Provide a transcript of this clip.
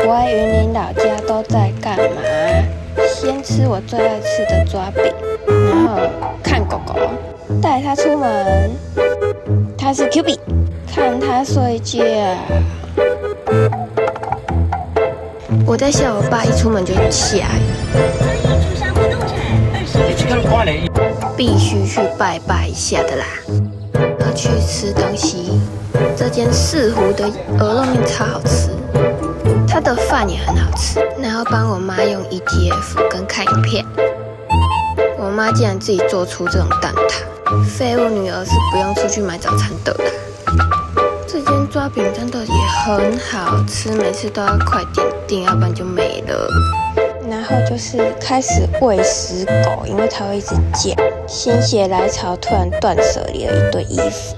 我爱云林老家都在干嘛？先吃我最爱吃的抓饼，然后看狗狗，带它出门。它是 Q B， 看它睡觉。我在笑我爸一出门就下雨，必须去拜拜一下的啦。要去吃东西，这间四湖的鹅肉面超好吃，它的饭也很好吃。然后帮我妈用 ETF 跟看影片，我妈竟然自己做出这种蛋挞，废物女儿是不用出去买早餐的啦。这间抓饼真的也很好吃，每次都要快点订，要不然就没了。然后就是开始喂食狗，因为它会一直叫。心血来潮，突然断舍离了一堆衣服。